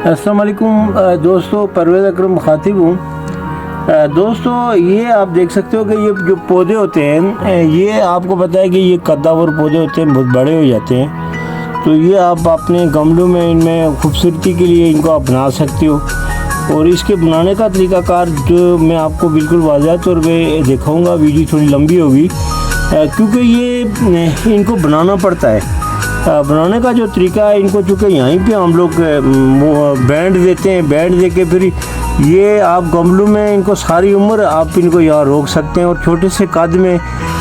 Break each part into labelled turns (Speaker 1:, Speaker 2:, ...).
Speaker 1: अस्सलाम वालेकुम दोस्तों, परवेज़ अकरम खातिब हूँ। दोस्तों, ये आप देख सकते हो कि ये जो पौधे होते हैं, ये आपको पता है कि ये कद्दावर पौधे होते हैं, बहुत बड़े हो जाते हैं। तो ये आप अपने गमलों में इनमें खूबसूरती के लिए इनको आप बना सकते हो। और इसके बनाने का तरीक़ाकार जो मैं आपको बिल्कुल वाज़ह तौर पे दिखाऊंगा। वीडियो थोड़ी लंबी होगी क्योंकि ये इनको बनाना पड़ता है। बनाने का जो तरीका है, इनको चूँकि यहीं पे हम लोग बैंड देते हैं, बैंड दे के फिर ये आप गमलों में इनको सारी उम्र आप इनको यहाँ रोक सकते हैं। और छोटे से कद में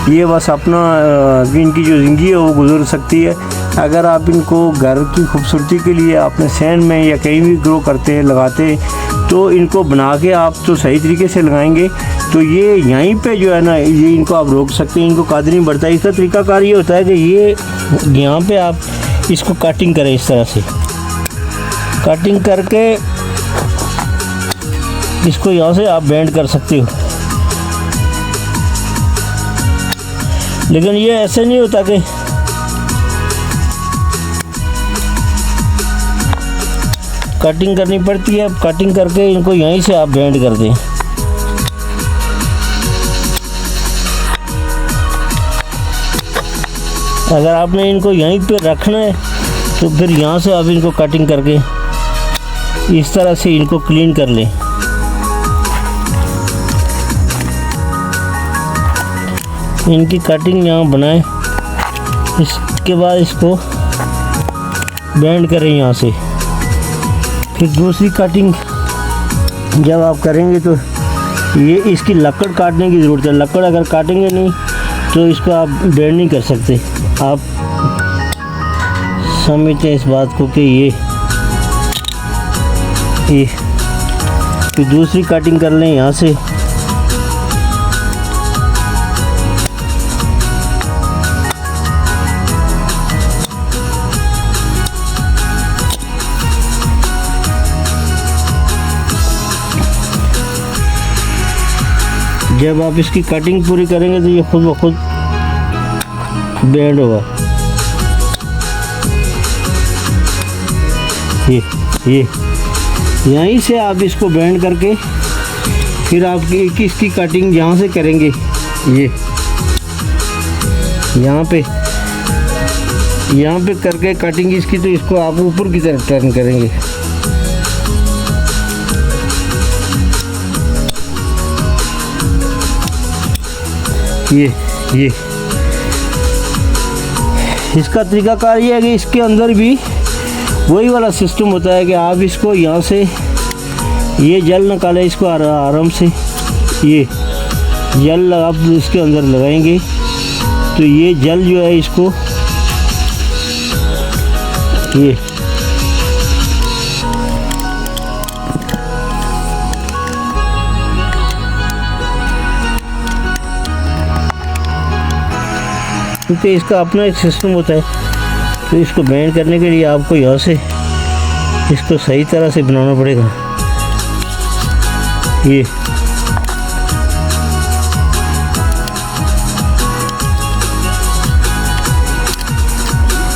Speaker 1: ये बस अपना इनकी जो ज़िंदगी है वो गुजर सकती है। अगर आप इनको घर की खूबसूरती के लिए अपने सहन में या कहीं भी ग्रो करते हैं, लगाते हैं, तो इनको बना के आप तो सही तरीके से लगाएंगे तो ये यहीं पे जो है ना, ये इनको आप रोक सकते हैं, इनको कद नहीं बढ़ता। इसका तरीकाकार ये होता है कि ये यहाँ पे आप इसको कटिंग करें, इस तरह से कटिंग करके इसको यहाँ से आप बेंड कर सकते हो। लेकिन ये ऐसे नहीं होता कि कटिंग करनी पड़ती है। कटिंग करके इनको यहीं से आप बेंड कर दें। अगर आपने इनको यहीं पे रखना है तो फिर यहाँ से आप इनको कटिंग करके इस तरह से इनको क्लीन कर लें। इनकी कटिंग यहाँ बनाएं, इसके बाद इसको बेंड करें यहाँ से। फिर दूसरी कटिंग जब आप करेंगे तो ये इसकी लकड़ काटने की ज़रूरत है। लकड़ अगर काटेंगे नहीं तो इसको आप बेंड नहीं कर सकते। आप समझते हैं इस बात को कि ये फिर दूसरी कटिंग कर लें यहाँ से। जब आप इसकी कटिंग पूरी करेंगे तो ये खुद ब खुद बेंड होगा। ये यहीं से आप इसको बेंड करके फिर आप इसकी कटिंग यहाँ से करेंगे। ये यहाँ पे करके कटिंग इसकी, तो इसको आप ऊपर की तरफ टर्न करेंगे। ये इसका तरीकाकार ये है कि इसके अंदर भी वही वाला सिस्टम होता है कि आप इसको यहाँ से ये जल निकालें, इसको आराम से ये जल आप इसके अंदर लगाएंगे तो ये जल जो है इसको ये क्योंकि इसका अपना एक सिस्टम होता है। तो इसको बेंड करने के लिए आपको यहाँ से इसको सही तरह से बनाना पड़ेगा। ये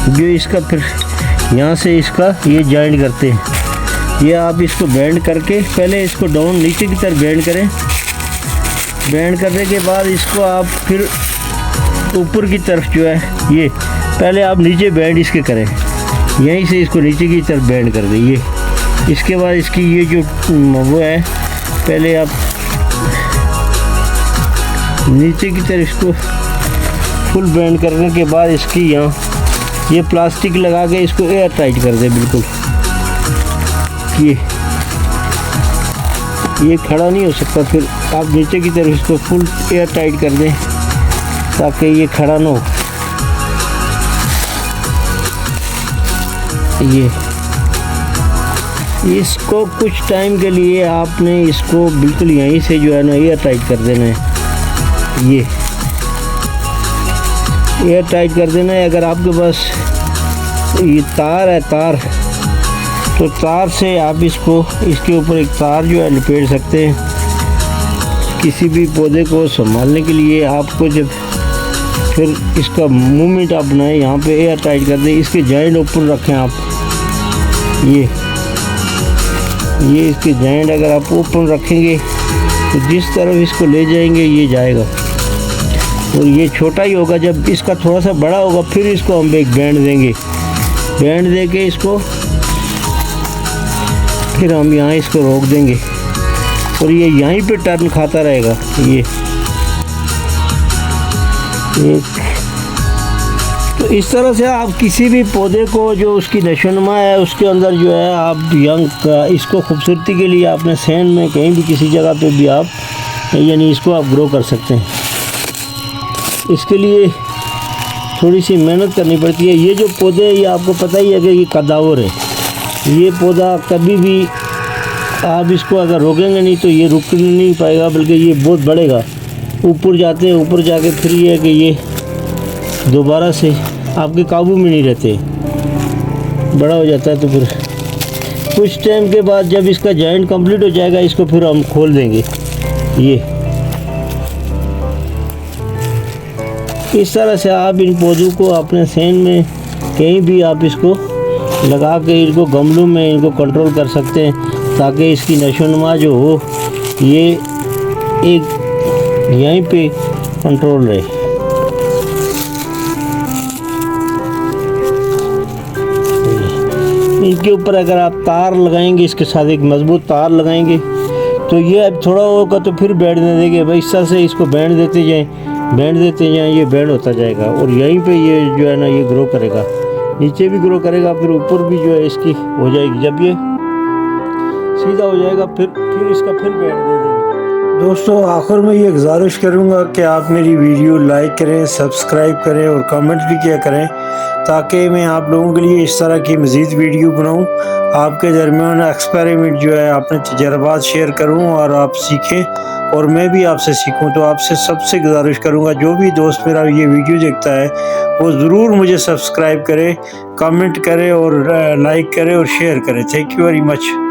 Speaker 1: जो इसका फिर यहाँ से इसका ये जॉइंट करते हैं। ये आप इसको बेंड करके पहले इसको डाउन नीचे की तरफ बेंड करें। बेंड करने के बाद इसको आप फिर ऊपर की तरफ जो है, ये पहले आप नीचे बेंड इसके करें, यहीं से इसको नीचे की तरफ बेंड कर दें। ये इसके बाद इसकी ये जो वो है, पहले आप नीचे की तरफ इसको फुल बेंड करने के बाद इसकी यहाँ ये प्लास्टिक लगा के इसको एयर टाइट कर दें बिल्कुल। ये खड़ा नहीं हो सकता। फिर आप नीचे की तरफ इसको फुल एयर टाइट कर दें ताकि ये खड़ा ना हो। ये इसको कुछ टाइम के लिए आपने इसको बिल्कुल यहीं से जो है ना एयर टाइट कर देना है। ये एयर टाइट कर देना है। अगर आपके पास ये तार है, तो तार से आप इसको इसके ऊपर एक तार जो है लपेट सकते हैं। किसी भी पौधे को संभालने के लिए आपको जब फिर इसका मूवमेंट आप बनाएं, यहाँ पे एयर टाइट कर दें, इसके जॉइंट ऊपर रखें आप। ये ये इसके जॉइंट अगर आप ओपन रखेंगे तो जिस तरफ इसको ले जाएंगे ये जाएगा, और ये छोटा ही होगा। जब इसका थोड़ा सा बड़ा होगा फिर इसको हम एक बैंड देंगे, बैंड दे के इसको फिर हम यहाँ इसको रोक देंगे और ये यहीं पे टर्न खाता रहेगा। ये तो इस तरह से आप किसी भी पौधे को जो उसकी नशोनुमा है उसके अंदर जो है आप यंग इसको खूबसूरती के लिए आपने सैंड में कहीं भी किसी जगह पे भी आप यानी इसको आप ग्रो कर सकते हैं। इसके लिए थोड़ी सी मेहनत करनी पड़ती है। ये जो पौधे ये आपको पता ही है कि ये कदावर है। ये पौधा कभी भी आप इसको अगर रोकेंगे नहीं तो ये रुक नहीं पाएगा, बल्कि ये बहुत बढ़ेगा। ऊपर जाते हैं, ऊपर जाके फिर ये है कि ये दोबारा से आपके काबू में नहीं रहते, बड़ा हो जाता है। तो फिर कुछ टाइम के बाद जब इसका जॉइंट कंप्लीट हो जाएगा इसको फिर हम खोल देंगे। ये इस तरह से आप इन पौधों को अपने सैंड में कहीं भी आप इसको लगा के इनको गमलों में इनको कंट्रोल कर सकते हैं, ताकि इसकी नशोनुमा जो हो ये एक यहीं पे कंट्रोल रहे। इनके ऊपर अगर आप तार लगाएंगे, इसके साथ एक मजबूत तार लगाएंगे तो ये अब थोड़ा होगा तो फिर बैंड दे देंगे। भाई इस तरह से इसको बैंड देते जाएं, ये बैंड होता जाएगा और यहीं पे ये जो है ना ये ग्रो करेगा, नीचे भी ग्रो करेगा, फिर ऊपर भी जो है इसकी हो जाएगी। जब ये सीधा हो जाएगा फिर इसका फिर बैंड दे देंगे। दोस्तों आखिर में ये गुजारिश करूँगा कि आप मेरी वीडियो लाइक करें, सब्सक्राइब करें और कमेंट भी किया करें, ताकि मैं आप लोगों के लिए इस तरह की मज़ीद वीडियो बनाऊं। आपके दरमियान एक्सपेरिमेंट जो है अपने तजर्बात शेयर करूं और आप सीखें और मैं भी आपसे सीखूं। तो आपसे सबसे गुजारिश करूंगा जो भी दोस्त मेरा ये वीडियो देखता है वो ज़रूर मुझे सब्सक्राइब करे, कमेंट करे और लाइक करे और शेयर करे। Thank you very much.